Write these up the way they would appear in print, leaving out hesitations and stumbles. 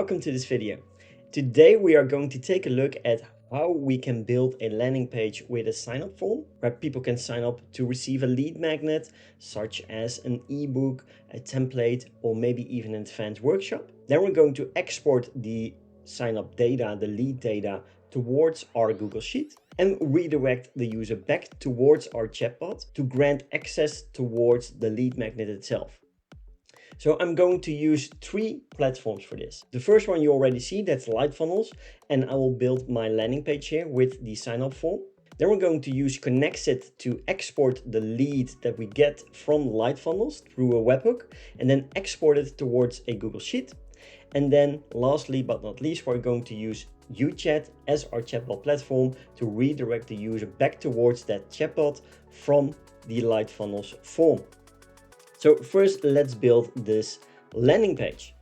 welcome to this video. Today we are going to take a look at how we can build a landing page with a sign-up form where people can sign up to receive a lead magnet, such as an ebook, a template, or maybe even an advanced workshop. Then we're going to export the sign-up data, the lead data, towards our Google Sheet and redirect the user back towards our chatbot to grant access towards the lead magnet itself. So I'm going to use three platforms for this. The first one you already see, that's Funnels, and I will build my landing page here with the sign up form. Then we're going to use Connexit to export the lead that we get from Funnels through a webhook and then export it towards a Google Sheet. And then lastly but not least, we're going to use UChat as our chatbot platform to redirect the user back towards that chatbot from the Funnels form. So first, let's build this landing page.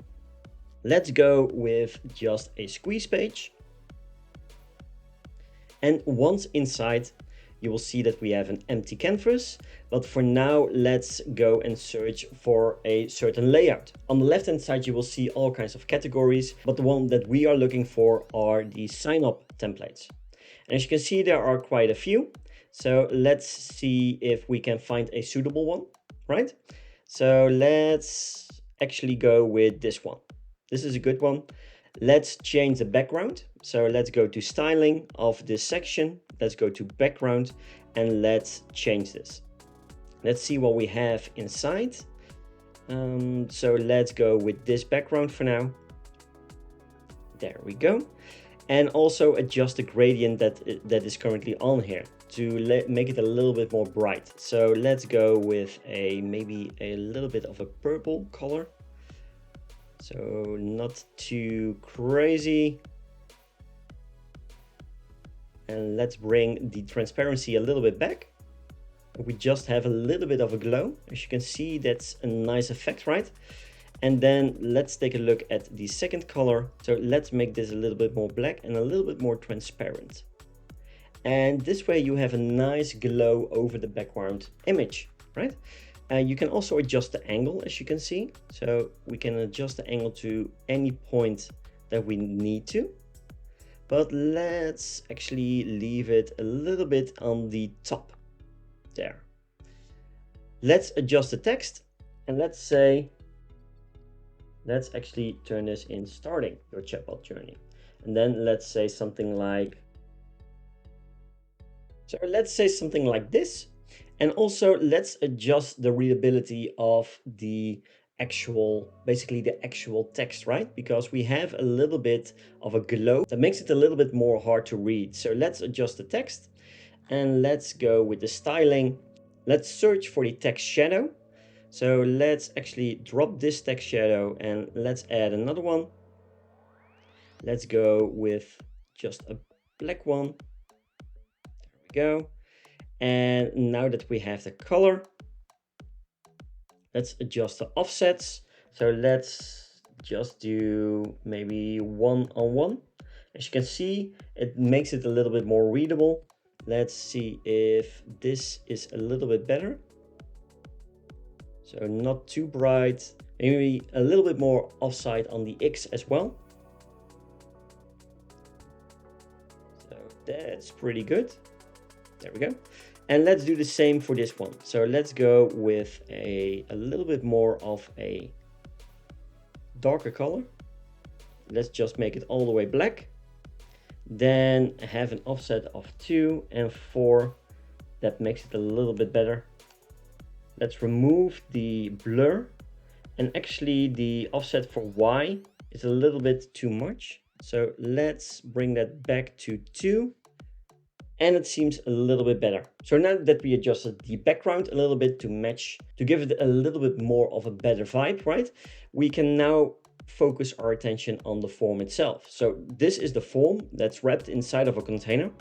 Let's go with just a squeeze page. And once inside, you will see that we have an empty canvas. But for now, let's go and search for a certain layout. On the left-hand side, you will see all kinds of categories, but the one that we are looking for are the sign-up templates. And as you can see, there are quite a few. So let's see if we can find a suitable one, right? So let's actually go with this one. This is a good one. Let's change the background. So let's go to styling of this section. Let's go to background and let's change this. Let's see what we have inside. So let's go with this background for now. There we go. And also adjust the gradient that is currently on here to make it a little bit more bright. So let's go with maybe a little bit of a purple color. So not too crazy. And let's bring the transparency a little bit back. We just have a little bit of a glow. As you can see, that's a nice effect, right? And then let's take a look at the second color. So let's make this a little bit more black and a little bit more transparent. And this way you have a nice glow over the background image, right? You can also adjust the angle, as you can see. So we can adjust the angle to any point that we need to. But let's actually leave it a little bit on the top there. Let's adjust the text and let's actually turn this in starting your chatbot journey. And then let's say something like, this. And also let's adjust the readability of the actual text, right? Because we have a little bit of a glow that makes it a little bit more hard to read. So let's adjust the text and let's go with the styling. Let's search for the text shadow. So let's actually drop this text shadow and let's add another one. Let's go with just a black one. There we go. And now that we have the color, let's adjust the offsets. So let's just do maybe 1:1. As you can see, it makes it a little bit more readable. Let's see if this is a little bit better. So not too bright, maybe a little bit more offside on the X as well. So that's pretty good. There we go. And let's do the same for this one. So let's go with a little bit more of a darker color. Let's just make it all the way black. Then have an offset of 2 and 4. That makes it a little bit better. Let's remove the blur, and actually the offset for Y is a little bit too much. So let's bring that back to 2, and it seems a little bit better. So now that we adjusted the background a little bit to give it a little bit more of a better vibe, right? We can now focus our attention on the form itself. So this is the form that's wrapped inside of a container.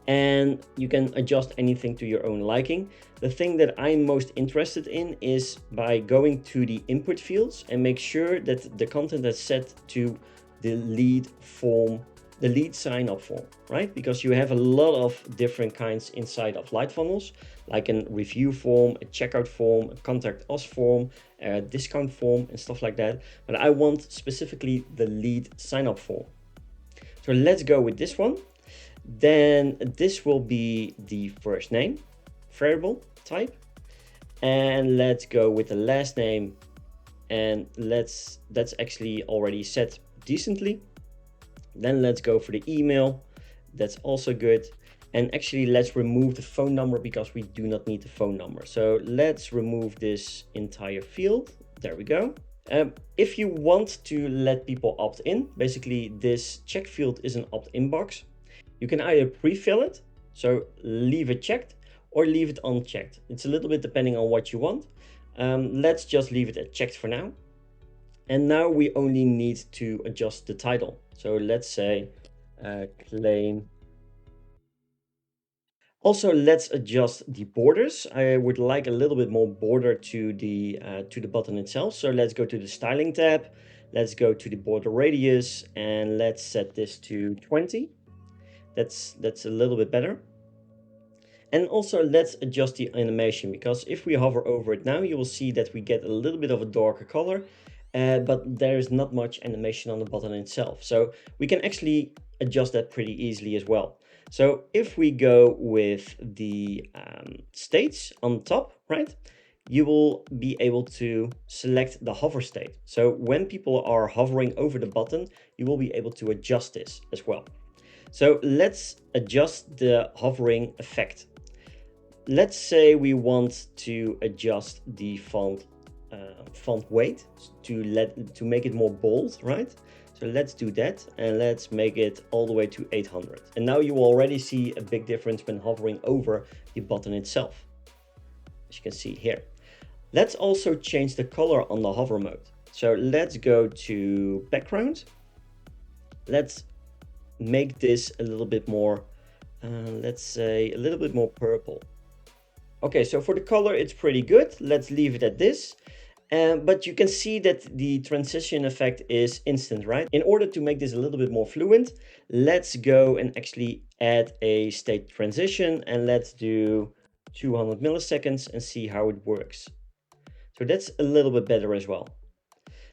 And you can adjust anything to your own liking. The thing that I'm most interested in is by going to the input fields and make sure that the content is set to the lead form the lead sign up form, right? Because you have a lot of different kinds inside of light funnels, like a review form, a checkout form, a contact us form, a discount form, and stuff like that. But I want specifically the lead sign up form. So let's go with this one. Then this will be the first name variable type. And let's go with the last name. And that's actually already set decently. Then let's go for the email. That's also good. And actually let's remove the phone number because we do not need the phone number. So let's remove this entire field. There we go. If you want to let people opt in, basically this check field is an opt-in box. You can either pre-fill it, so leave it checked, or leave it unchecked. It's a little bit depending on what you want. Let's just leave it at checked for now. And now we only need to adjust the title. So let's say claim. Also, let's adjust the borders. I would like a little bit more border to the button itself. So let's go to the styling tab. Let's go to the border radius and let's set this to 20. That's a little bit better. And also let's adjust the animation, because if we hover over it now, you will see that we get a little bit of a darker color, but there's not much animation on the button itself. So we can actually adjust that pretty easily as well. So if we go with the states on top, right, you will be able to select the hover state. So when people are hovering over the button, you will be able to adjust this as well. So let's adjust the hovering effect. Let's say we want to adjust the font weight to make it more bold, right? So let's do that, and let's make it all the way to 800. And now you will already see a big difference when hovering over the button itself, as you can see here. Let's also change the color on the hover mode. So let's go to background. Let's make this a little bit more, let's say a little bit more purple. Okay, so for the color, it's pretty good. Let's leave it at this. But you can see that the transition effect is instant, right? In order to make this a little bit more fluent, let's go and actually add a state transition, and let's do 200 milliseconds and see how it works. So that's a little bit better as well.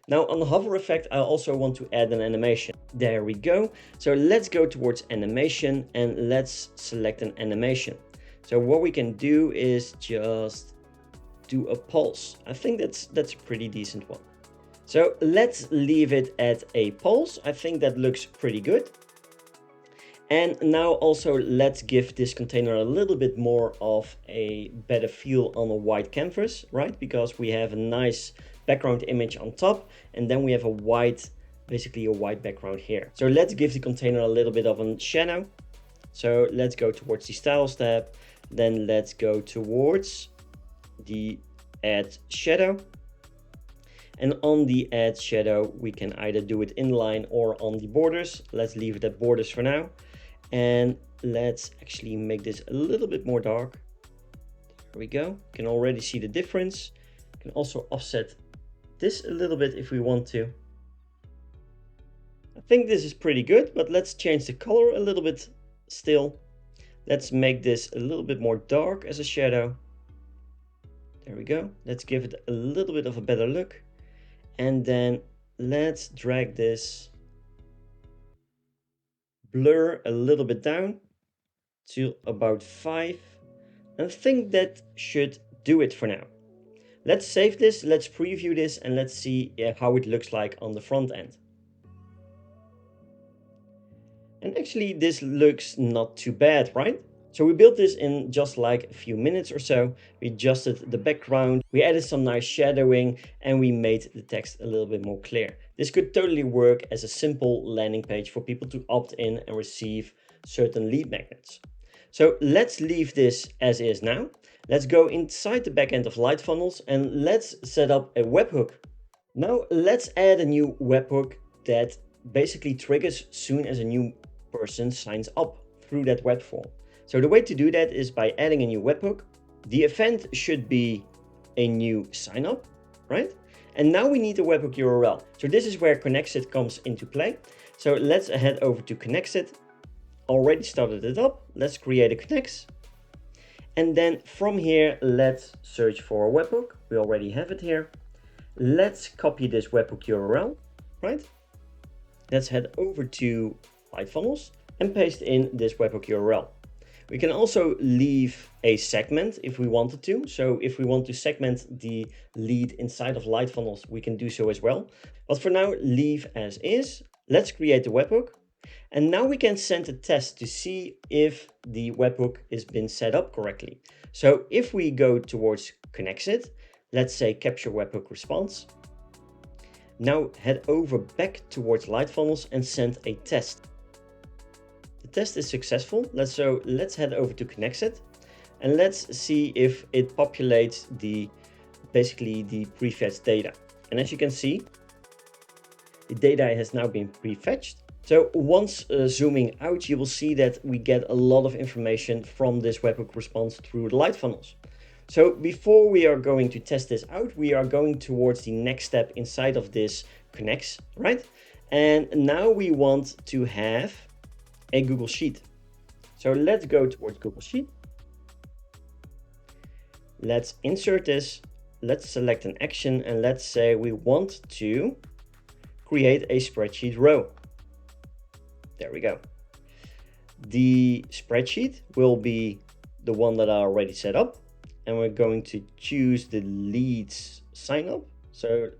Now on the hover effect, I also want to add an animation. There we go. So let's go towards animation and let's select an animation. So what we can do is just do a pulse. I think that's a pretty decent one. So let's leave it at a pulse. I think that looks pretty good. And now also let's give this container a little bit more of a better feel on a white canvas, right? Because we have a nice background image on top, and then we have a white, basically a white background here. So let's give the container a little bit of a shadow. So let's go towards the styles tab. Then let's go towards the add shadow. And on the add shadow, we can either do it inline or on the borders. Let's leave it at borders for now. And let's actually make this a little bit more dark. There we go. You can already see the difference. You can also offset this a little bit if we want to. I think this is pretty good, but let's change the color a little bit still. Let's make this a little bit more dark as a shadow. There we go. Let's give it a little bit of a better look. And then let's drag this blur a little bit down to about 5. And I think that should do it for now. Let's save this, let's preview this, and let's see how it looks like on the front end. And actually this looks not too bad, right? So we built this in just like a few minutes or so. We adjusted the background, we added some nice shadowing, and we made the text a little bit more clear. This could totally work as a simple landing page for people to opt in and receive certain lead magnets. So let's leave this as is now. Let's go inside the backend of Light Funnels and let's set up a webhook. Now let's add a new webhook that basically triggers soon as a new person signs up through that web form. So the way to do that is by adding a new webhook. The event should be a new sign up, right? And now we need a webhook URL. So this is where Connexit comes into play. So let's head over to Connexit. Already started it up. Let's create a Connex. And then from here, let's search for a webhook. We already have it here. Let's copy this webhook URL, right? Let's head over to Lightfunnels and paste in this webhook URL. We can also leave a segment if we wanted to. So if we want to segment the lead inside of Lightfunnels, we can do so as well. But for now, leave as is. Let's create the webhook. And now we can send a test to see if the webhook has been set up correctly. So if we go towards Connexit, let's say capture webhook response. Now head over back towards Lightfunnels and send a test. The test is successful. Let's head over to Connexit and let's see if it populates basically the prefetched data. And as you can see, the data has now been prefetched. So once zooming out, you will see that we get a lot of information from this webhook response through the Lightfunnels. So before we are going to test this out, we are going towards the next step inside of this Connex, right? And now we want to have a Google Sheet. So let's go towards Google Sheet. Let's insert this. Let's select an action and let's say we want to create a spreadsheet row. There we go. The spreadsheet will be the one that I already set up. And we're going to choose the leads sign up. So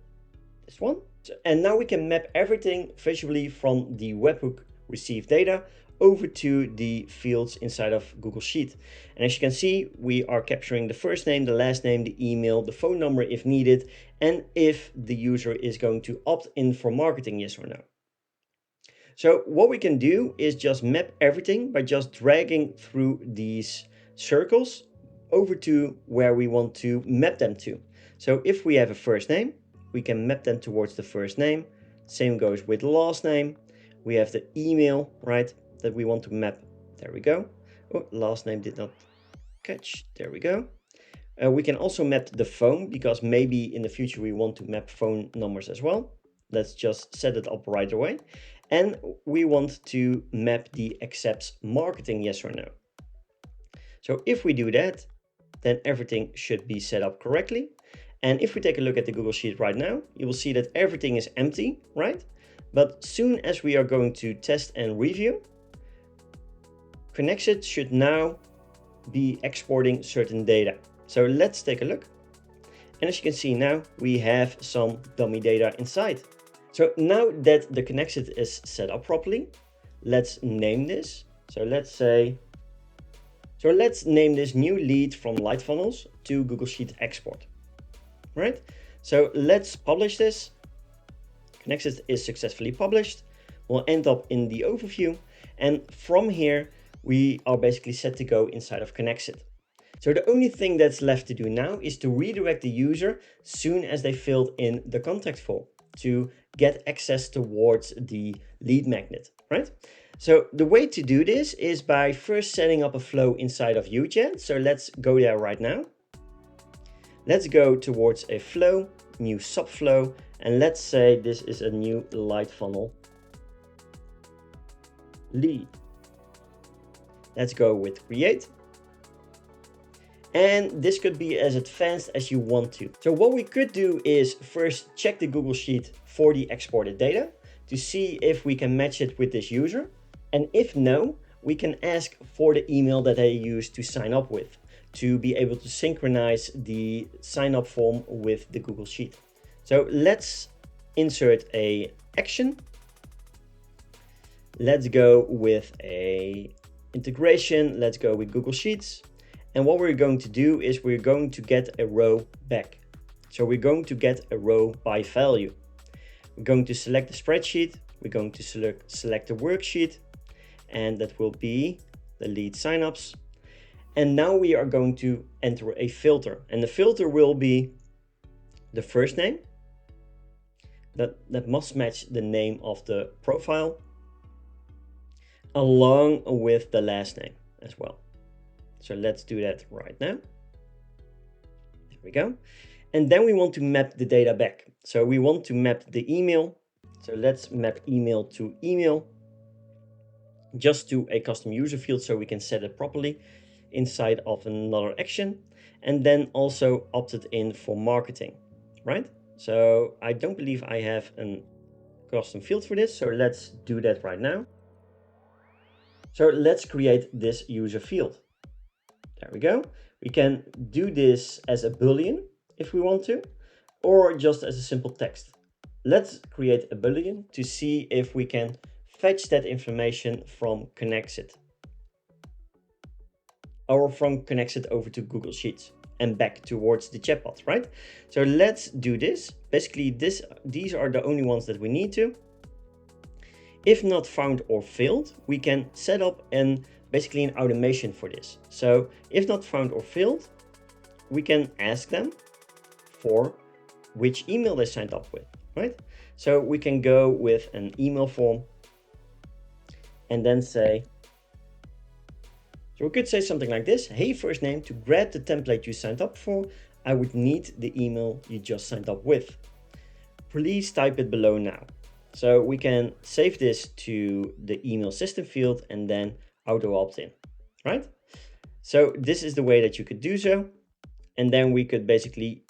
this one. And now we can map everything visually from the webhook received data over to the fields inside of Google Sheet. And as you can see, we are capturing the first name, the last name, the email, the phone number if needed, and if the user is going to opt in for marketing, yes or no. So what we can do is just map everything by just dragging through these circles over to where we want to map them to. So if we have a first name, we can map them towards the first name. Same goes with the last name. We have the email, right, that we want to map. There we go. Oh, last name did not catch. There we go. We can also map the phone because maybe in the future we want to map phone numbers as well. Let's just set it up right away. And we want to map the accepts marketing, yes or no. So if we do that, then everything should be set up correctly. And if we take a look at the Google Sheet right now, you will see that everything is empty, right? But soon as we are going to test and review, Connexit should now be exporting certain data. So let's take a look. And as you can see now, we have some dummy data inside. So now that the Connexit is set up properly, let's name this. So let's name this new lead from Lightfunnels to Google Sheet export, right? So let's publish this. Connexit is successfully published. We'll end up in the overview. And from here, we are basically set to go inside of Connexit. So the only thing that's left to do now is to redirect the user soon as they filled in the contact form to get access towards the lead magnet, right? So the way to do this is by first setting up a flow inside of UChat. So let's go there right now. Let's go towards a flow, new subflow, and let's say this is a new Lightfunnel lead. Let's go with create. And this could be as advanced as you want to. So what we could do is first check the Google Sheet for the exported data to see if we can match it with this user. And if no, we can ask for the email that they use to sign up with to be able to synchronize the sign up form with the Google Sheet. So let's insert a action. Let's go with a integration. Let's go with Google Sheets. And what we're going to do is we're going to get a row back. So we're going to get a row by value. We're going to select the spreadsheet. We're going to select the worksheet, and that will be the lead signups. And now we are going to enter a filter, and the filter will be the first name that must match the name of the profile along with the last name as well. So let's do that right now. There we go. And then we want to map the data back. So we want to map the email. So let's map email to email, just to a custom user field so we can set it properly inside of another action, and then also opt it in for marketing, right? So I don't believe I have a custom field for this, so let's do that right now. So let's create this user field. There we go. We can do this as a boolean if we want to, or just as a simple text. Let's create a boolean to see if we can fetch that information from Connexit, or from Connexit over to Google Sheets and back towards the chatbot, right? So let's do this. Basically, these are the only ones that we need to. If not found or failed, we can set up basically an automation for this. So if not found or failed, we can ask them for which email they signed up with, right? So we can go with an email form and then say, so we could say something like this: hey, first name, to grab the template you signed up for, I would need the email you just signed up with. Please type it below now. So we can save this to the email system field and then auto opt in, right? So this is the way that you could do so. And then we could basically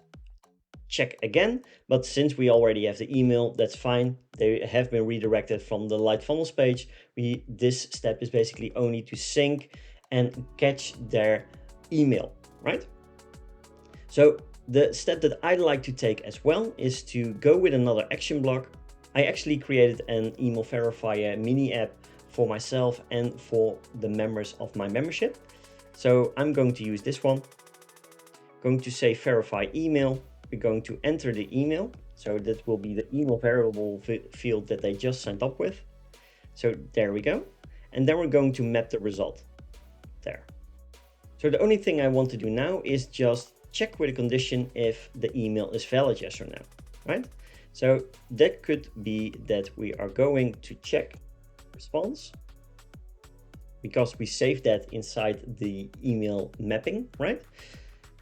check again, but since we already have the email, that's fine. They have been redirected from the light funnels page. This step is basically only to sync and catch their email, right? So the step that I like to take as well is to go with another action block. I actually created an email verifier mini app for myself and for the members of my membership. So I'm going to use this one. Going to say verify email. We're going to enter the email. So that will be the email variable field that they just signed up with. So there we go. And then we're going to map the result there. So the only thing I want to do now is just check with a condition if the email is valid, yes or no, right? So that could be that we are going to check response, because we saved that inside the email mapping, right?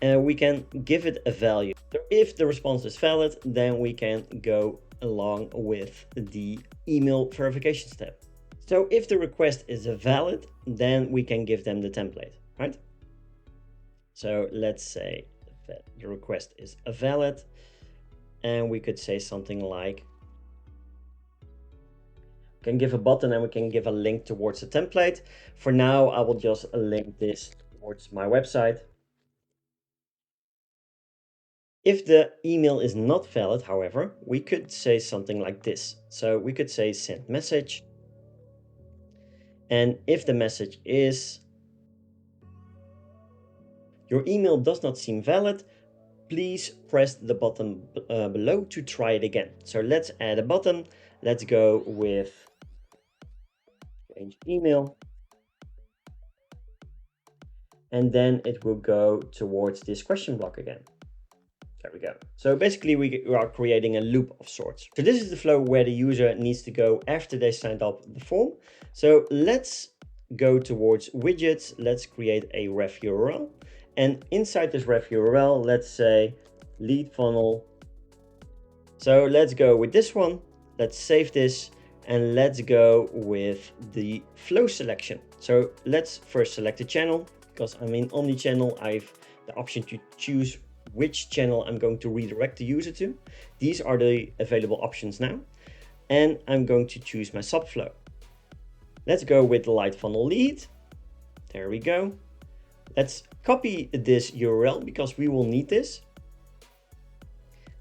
And we can give it a value. So if the response is valid, then we can go along with the email verification step. So if the request is valid, then we can give them the template, right? So let's say that the request is valid, and we could say something like, we can give a button and we can give a link towards the template. For now, I will just link this towards my website. If the email is not valid, however, we could say something like this. So we could say send message. And if the message is, your email does not seem valid, please press the button below to try it again. So let's add a button. Let's go with change email. And then it will go towards this question block again. There we go. So basically we are creating a loop of sorts. So this is the flow where the user needs to go after they signed up the form. So let's go towards widgets. Let's create a ref URL. And inside this ref URL, let's say lead funnel. So let's go with this one. Let's save this and let's go with the flow selection. So let's first select the channel, because I'm in omnichannel. I have the option to choose which channel I'm going to redirect the user to. These are the available options now. And I'm going to choose my subflow. Let's go with the light funnel lead. There we go. Let's copy this URL because we will need this.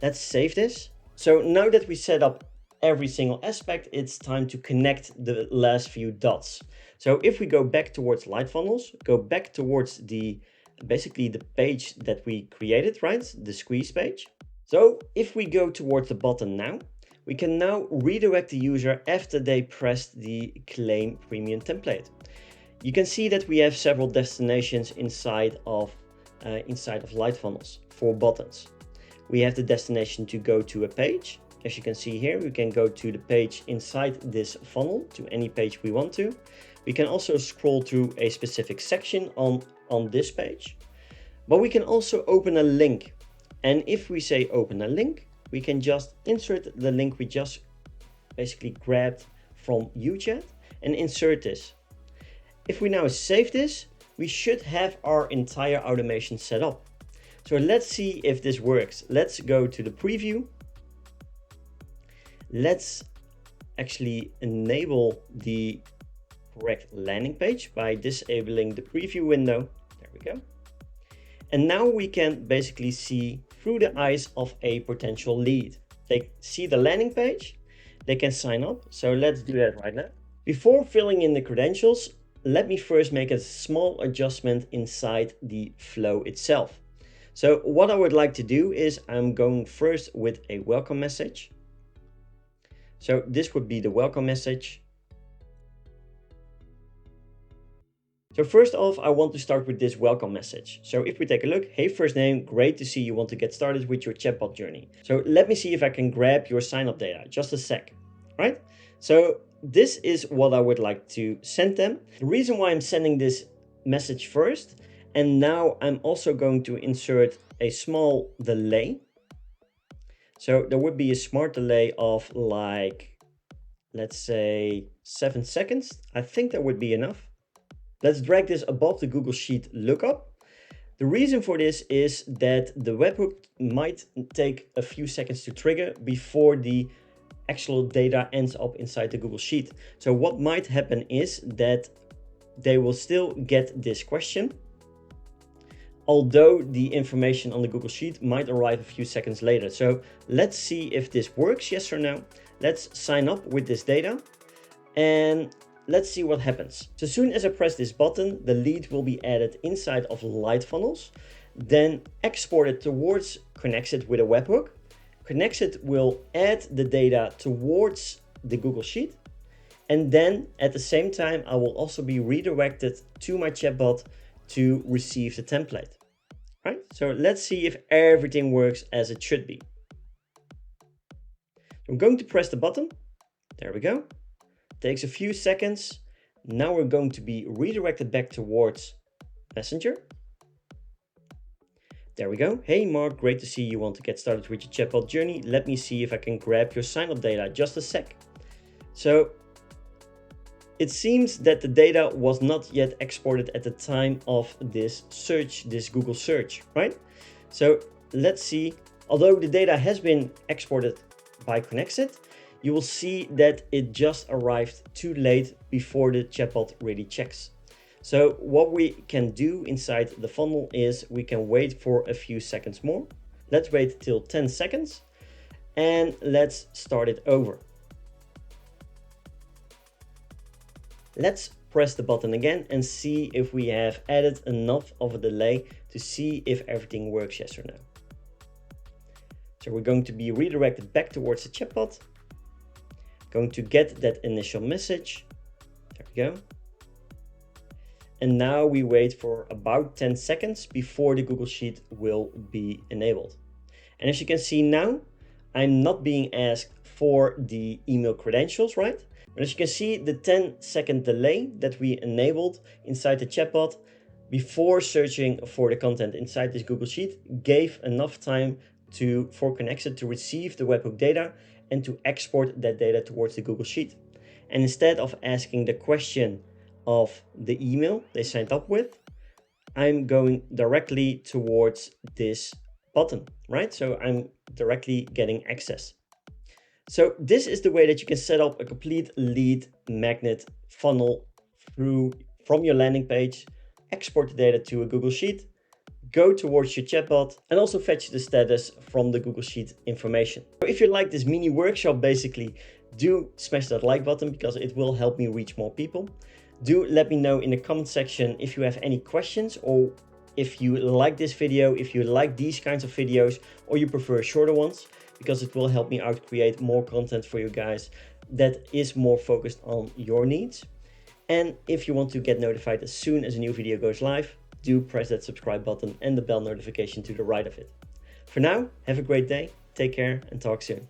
Let's save this. So now that we set up every single aspect, it's time to connect the last few dots. So if we go back towards light funnels, go back towards basically the page that we created, right? The squeeze page. So if we go towards the button now, we can now redirect the user after they pressed the claim premium template. You can see that we have several destinations inside of light funnels for buttons. We have the destination to go to a page. As you can see here, we can go to the page inside this funnel, to any page we want to. We can also scroll through a specific section on this page, but we can also open a link And if we say open a link, we can just insert the link we just basically grabbed from UChat and insert this. If we now save this, we should have our entire automation set up. So let's see if this works. Let's go to the preview. Let's actually enable the correct landing page by disabling the preview window. There we go. And now we can basically see through the eyes of a potential lead. They see the landing page, they can sign up. So let's do that right now. Before filling in the credentials, let me first make a small adjustment inside the flow itself. So what I would like to do is I'm going first with a welcome message. So this would be the welcome message. So first off, I want to start with this welcome message. So if we take a look, hey, first name, great to see you want to get started with your chatbot journey. So let me see if I can grab your sign up data, just a sec, right? So this is what I would like to send them. The reason why I'm sending this message first, and now I'm also going to insert a small delay. So there would be a smart delay of like, let's say 7 seconds. I think that would be enough. Let's drag this above the Google Sheet lookup. The reason for this is that the webhook might take a few seconds to trigger before the actual data ends up inside the Google Sheet. So what might happen is that they will still get this question, although the information on the Google Sheet might arrive a few seconds later. So let's see if this works, yes or no. Let's sign up with this data and let's see what happens. So as soon as I press this button, the lead will be added inside of Light Funnels, then exported towards Connexit with a webhook. Connexit will add the data towards the Google Sheet. And then at the same time, I will also be redirected to my chatbot to receive the template. Right? So let's see if everything works as it should be. I'm going to press the button. There we go. Takes a few seconds. Now we're going to be redirected back towards Messenger. There we go. Hey Mark, great to see you want to get started with your chatbot journey. Let me see if I can grab your sign up data, just a sec. So it seems that the data was not yet exported at the time of this search, this Google search, right? So let's see, although the data has been exported by Connexit, you will see that it just arrived too late before the chatbot really checks. So what we can do inside the funnel is we can wait for a few seconds more. Let's wait till 10 seconds and let's start it over. Let's press the button again and see if we have added enough of a delay to see if everything works, yes or no. So we're going to be redirected back towards the chatbot. Going to get that initial message. There we go. And now we wait for about 10 seconds before the Google Sheet will be enabled. And as you can see now, I'm not being asked for the email credentials, right? But as you can see, the 10-second delay that we enabled inside the chatbot before searching for the content inside this Google Sheet gave enough time for Connexit to receive the webhook data and to export that data towards the Google Sheet. And instead of asking the question of the email they signed up with, I'm going directly towards this button, right? So I'm directly getting access. So this is the way that you can set up a complete lead magnet funnel from your landing page, export the data to a Google Sheet, go towards your chatbot, and also fetch the status from the Google Sheet information. If you like this mini workshop, basically, do smash that like button because it will help me reach more people. Do let me know in the comment section if you have any questions, or if you like this video, if you like these kinds of videos, or you prefer shorter ones, because it will help me out create more content for you guys that is more focused on your needs. And if you want to get notified as soon as a new video goes live, do press that subscribe button and the bell notification to the right of it. For now, have a great day, take care, and talk soon.